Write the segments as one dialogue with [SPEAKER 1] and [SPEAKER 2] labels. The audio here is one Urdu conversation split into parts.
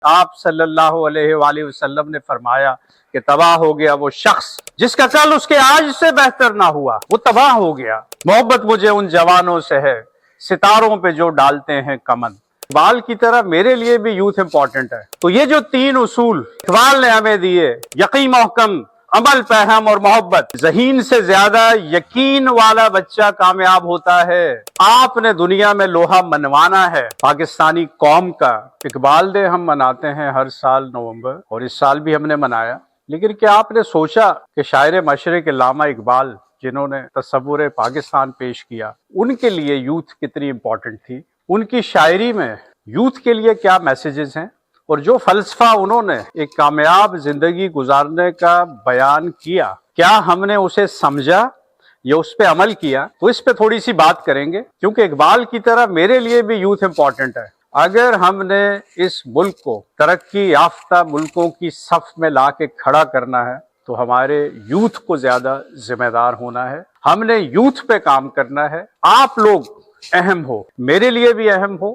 [SPEAKER 1] آپ صلی اللہ علیہ وآلہ وسلم نے فرمایا کہ تباہ ہو گیا وہ شخص جس کا کل اس کے آج سے بہتر نہ ہوا، وہ تباہ ہو گیا۔ محبت مجھے ان جوانوں سے ہے ستاروں پہ جو ڈالتے ہیں کمن۔ اقبال کی طرح میرے لیے بھی یوتھ امپورٹنٹ ہے۔ تو یہ جو تین اصول اقبال نے ہمیں دیے، یقین محکم، عمل پہم اور محبت، ذہین سے زیادہ یقین والا بچہ کامیاب ہوتا ہے۔ آپ نے دنیا میں لوہا منوانا ہے پاکستانی قوم کا۔ اقبال ڈے ہم مناتے ہیں ہر سال نومبر، اور اس سال بھی ہم نے منایا، لیکن کیا آپ نے سوچا کہ شاعر مشرق علامہ اقبال جنہوں نے تصور پاکستان پیش کیا، ان کے لیے یوتھ کتنی امپورٹنٹ تھی؟ ان کی شاعری میں یوتھ کے لیے کیا میسیجز ہیں، اور جو فلسفہ انہوں نے ایک کامیاب زندگی گزارنے کا بیان کیا، کیا ہم نے اسے سمجھا یا اس پہ عمل کیا؟ تو اس پہ تھوڑی سی بات کریں گے، کیونکہ اقبال کی طرح میرے لیے بھی یوتھ امپورٹنٹ ہے۔ اگر ہم نے اس ملک کو ترقی یافتہ ملکوں کی صف میں لا کے کھڑا کرنا ہے تو ہمارے یوتھ کو زیادہ ذمہ دار ہونا ہے، ہم نے یوتھ پہ کام کرنا ہے۔ آپ لوگ اہم ہو، میرے لیے بھی اہم ہو،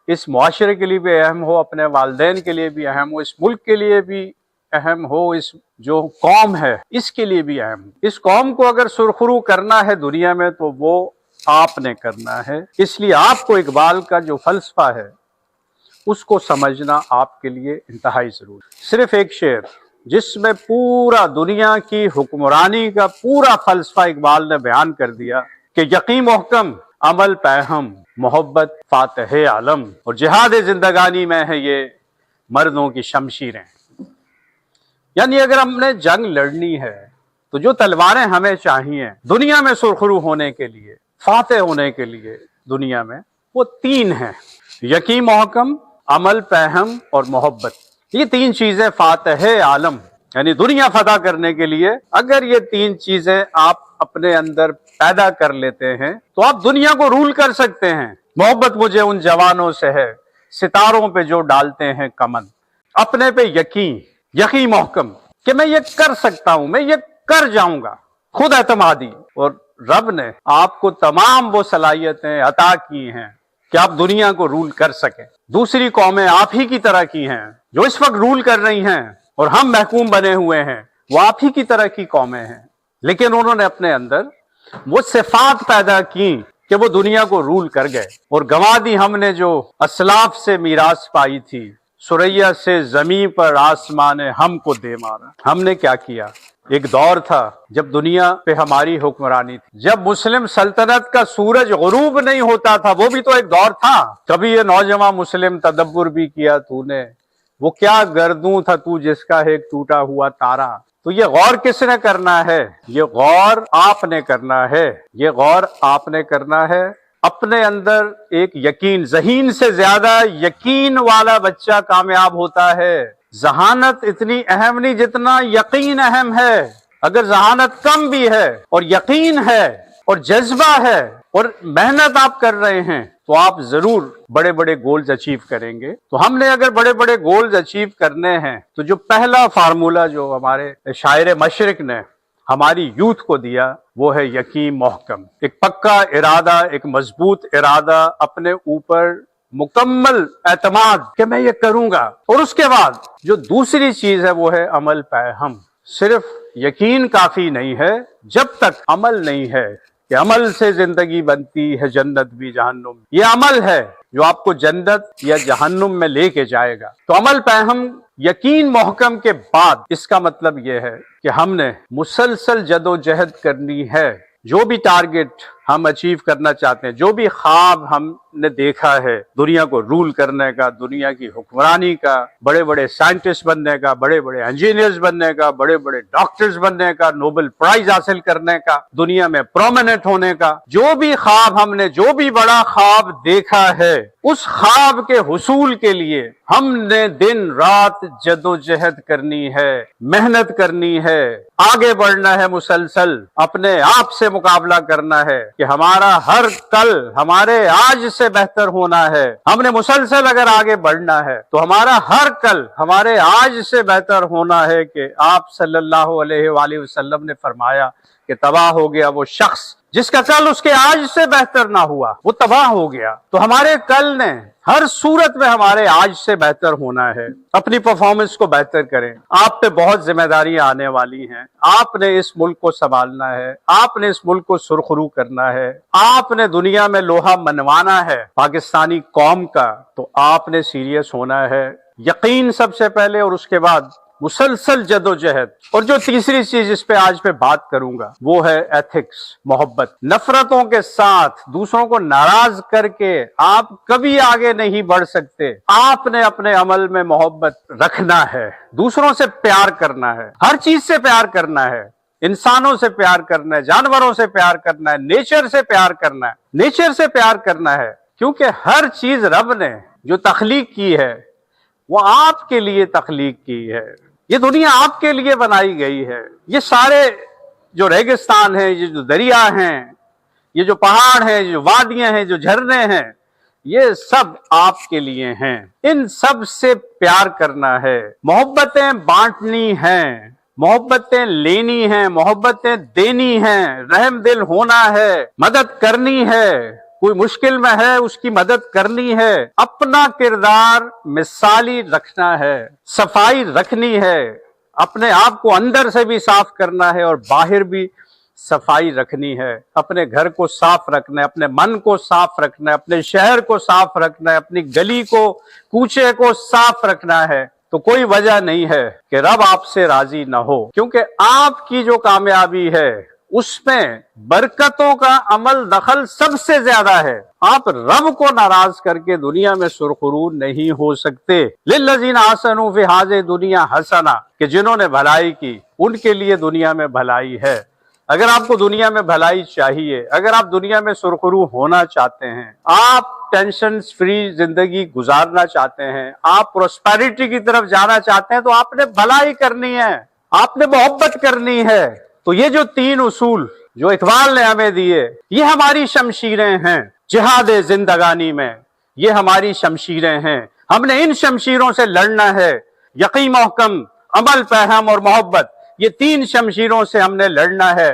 [SPEAKER 1] اس معاشرے کے لیے بھی اہم ہو، اپنے والدین کے لیے بھی اہم ہو، اس ملک کے لیے بھی اہم ہو، اس جو قوم ہے اس کے لیے بھی اہم ہو۔ اس قوم کو اگر سرخرو کرنا ہے دنیا میں تو وہ آپ نے کرنا ہے، اس لیے آپ کو اقبال کا جو فلسفہ ہے اس کو سمجھنا آپ کے لیے انتہائی ضروری۔ صرف ایک شعر جس میں پورا دنیا کی حکمرانی کا پورا فلسفہ اقبال نے بیان کر دیا کہ یقین محکم، عمل پہم، محبت فاتح عالم، اور جہاد زندگانی میں ہے یہ مردوں کی شمشیریں۔ یعنی اگر ہم نے جنگ لڑنی ہے تو جو تلواریں ہمیں چاہیے دنیا میں سرخرو ہونے کے لیے، فاتح ہونے کے لیے دنیا میں، وہ تین ہیں: یقین محکم، عمل پہم اور محبت۔ یہ تین چیزیں فاتح عالم، یعنی دنیا فتح کرنے کے لیے اگر یہ تین چیزیں آپ اپنے اندر پیدا کر لیتے ہیں تو آپ دنیا کو رول کر سکتے ہیں۔ محبت مجھے ان جوانوں سے ہے ستاروں پہ جو ڈالتے ہیں کمن۔ اپنے پہ یقین محکم کہ میں یہ کر سکتا ہوں، میں یہ کر جاؤں گا، خود اعتمادی، اور رب نے آپ کو تمام وہ صلاحیتیں عطا کی ہیں کہ آپ دنیا کو رول کر سکیں۔ دوسری قومیں آپ ہی کی طرح کی ہیں جو اس وقت رول کر رہی ہیں، اور ہم محکوم بنے ہوئے ہیں، وہ آپ ہی کی طرح کی قومیں ہیں، لیکن انہوں نے اپنے اندر وہ صفات پیدا کی کہ وہ دنیا کو رول کر گئے، اور گنوا دی ہم نے جو اسلاف سے میراث پائی تھی۔ سریا سے زمین پر آسمان نے ہم کو دے مارا۔ ہم نے کیا کیا؟ ایک دور تھا جب دنیا پہ ہماری حکمرانی تھی، جب مسلم سلطنت کا سورج غروب نہیں ہوتا تھا، وہ بھی تو ایک دور تھا۔ کبھی یہ نوجوان مسلم تدبر بھی کیا تو نے، وہ کیا گردوں تھا تو جس کا ایک ٹوٹا ہوا تارا۔ تو یہ غور کس نے کرنا ہے؟ یہ غور آپ نے کرنا ہے، یہ غور آپ نے کرنا ہے۔ اپنے اندر ایک یقین، ذہین سے زیادہ یقین والا بچہ کامیاب ہوتا ہے۔ ذہانت اتنی اہم نہیں جتنا یقین اہم ہے۔ اگر ذہانت کم بھی ہے اور یقین ہے اور جذبہ ہے اور محنت آپ کر رہے ہیں تو آپ ضرور بڑے بڑے گولز اچیو کریں گے۔ تو ہم نے اگر بڑے بڑے گولز اچیو کرنے ہیں تو جو پہلا فارمولہ جو ہمارے شاعر مشرق نے ہماری یوتھ کو دیا وہ ہے یقین محکم، ایک پکا ارادہ، ایک مضبوط ارادہ، اپنے اوپر مکمل اعتماد کہ میں یہ کروں گا۔ اور اس کے بعد جو دوسری چیز ہے وہ ہے عمل پہم۔ صرف یقین کافی نہیں ہے جب تک عمل نہیں ہے، کہ عمل سے زندگی بنتی ہے جنت بھی جہنم۔ یہ عمل ہے جو آپ کو جنت یا جہنم میں لے کے جائے گا۔ تو عمل پہم، یقین محکم کے بعد اس کا مطلب یہ ہے کہ ہم نے مسلسل جد و جہد کرنی ہے۔ جو بھی ٹارگٹ ہم اچیو کرنا چاہتے ہیں، جو بھی خواب ہم نے دیکھا ہے دنیا کو رول کرنے کا، دنیا کی حکمرانی کا، بڑے بڑے سائنٹسٹ بننے کا، بڑے بڑے انجینئرز بننے کا، بڑے بڑے ڈاکٹرز بننے کا، نوبل پرائز حاصل کرنے کا، دنیا میں پرومیننٹ ہونے کا، جو بھی خواب ہم نے، جو بھی بڑا خواب دیکھا ہے، اس خواب کے حصول کے لیے ہم نے دن رات جد و جہد کرنی ہے، محنت کرنی ہے، آگے بڑھنا ہے، مسلسل اپنے آپ سے مقابلہ کرنا ہے کہ ہمارا ہر کل ہمارے آج سے بہتر ہونا ہے۔ ہم نے مسلسل اگر آگے بڑھنا ہے تو ہمارا ہر کل ہمارے آج سے بہتر ہونا ہے کہ آپ صلی اللہ علیہ وآلہ وسلم نے فرمایا کہ تباہ ہو گیا وہ شخص جس کا کل اس کے آج سے بہتر نہ ہوا، وہ تباہ ہو گیا۔ تو ہمارے کل نے ہر صورت میں ہمارے آج سے بہتر ہونا ہے، اپنی پرفارمنس کو بہتر کریں۔ آپ پہ بہت ذمہ داریاں آنے والی ہیں، آپ نے اس ملک کو سنبھالنا ہے، آپ نے اس ملک کو سرخرو کرنا ہے، آپ نے دنیا میں لوہا منوانا ہے پاکستانی قوم کا، تو آپ نے سیریس ہونا ہے، یقین سب سے پہلے، اور اس کے بعد مسلسل جد و جہد۔ اور جو تیسری چیز اس پہ آج میں بات کروں گا وہ ہے ایتھکس، محبت۔ نفرتوں کے ساتھ دوسروں کو ناراض کر کے آپ کبھی آگے نہیں بڑھ سکتے۔ آپ نے اپنے عمل میں محبت رکھنا ہے، دوسروں سے پیار کرنا ہے، ہر چیز سے پیار کرنا ہے، انسانوں سے پیار کرنا ہے، جانوروں سے پیار کرنا ہے، نیچر سے پیار کرنا ہے، نیچر سے پیار کرنا ہے، کیونکہ ہر چیز رب نے جو تخلیق کی ہے وہ آپ کے لیے تخلیق کی ہے، یہ دنیا آپ کے لیے بنائی گئی ہے۔ یہ سارے جو ریگستان ہیں، یہ جو دریا ہیں، یہ جو پہاڑ ہیں، یہ جو وادیاں ہیں، جو جھرنے ہیں، یہ سب آپ کے لیے ہیں۔ ان سب سے پیار کرنا ہے، محبتیں بانٹنی ہیں، محبتیں لینی ہیں، محبتیں دینی ہیں، رحم دل ہونا ہے، مدد کرنی ہے، کوئی مشکل میں ہے اس کی مدد کرنی ہے، اپنا کردار مثالی رکھنا ہے، صفائی رکھنی ہے، اپنے آپ کو اندر سے بھی صاف کرنا ہے اور باہر بھی صفائی رکھنی ہے، اپنے گھر کو صاف رکھنا ہے، اپنے من کو صاف رکھنا ہے، اپنے شہر کو صاف رکھنا ہے، اپنی گلی کو، کوچے کو صاف رکھنا ہے۔ تو کوئی وجہ نہیں ہے کہ رب آپ سے راضی نہ ہو، کیونکہ آپ کی جو کامیابی ہے اس میں برکتوں کا عمل دخل سب سے زیادہ ہے۔ آپ رب کو ناراض کر کے دنیا میں سرخرو نہیں ہو سکتے۔ للذین احسنوا فی ہذہ دنیا حسنہ، کہ جنہوں نے بھلائی کی ان کے لیے دنیا میں بھلائی ہے۔ اگر آپ کو دنیا میں بھلائی چاہیے، اگر آپ دنیا میں سرخرو ہونا چاہتے ہیں، آپ ٹینشن فری زندگی گزارنا چاہتے ہیں، آپ پراسپیرٹی کی طرف جانا چاہتے ہیں، تو آپ نے بھلائی کرنی ہے، آپ نے محبت کرنی ہے۔ تو یہ جو تین اصول جو اقبال نے ہمیں دیے، یہ ہماری شمشیریں ہیں جہاد زندگانی میں، یہ ہماری شمشیریں ہیں۔ ہم نے ان شمشیروں سے لڑنا ہے، یقین محکم، عمل پہم اور محبت، یہ تین شمشیروں سے ہم نے لڑنا ہے،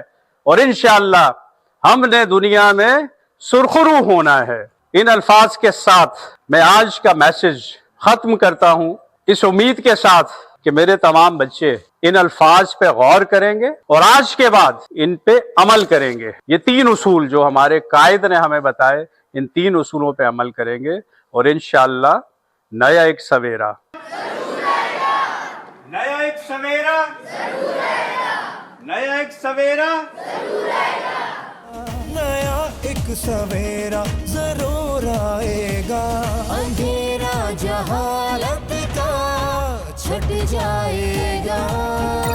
[SPEAKER 1] اور انشاءاللہ ہم نے دنیا میں سرخرو ہونا ہے۔ ان الفاظ کے ساتھ میں آج کا میسج ختم کرتا ہوں، اس امید کے ساتھ کہ میرے تمام بچے ان الفاظ پہ غور کریں گے اور آج کے بعد ان پہ عمل کریں گے۔ یہ تین اصول جو ہمارے قائد نے ہمیں بتائے، ان تین اصولوں پہ عمل کریں گے، اور انشاءاللہ نیا ایک سویرا، نیا ایک سویرا، نیا ایک سویرا،
[SPEAKER 2] نیا ایک سویرا ضرور آئے گا، اندھیرا جہالت کا چھٹ جائے گا۔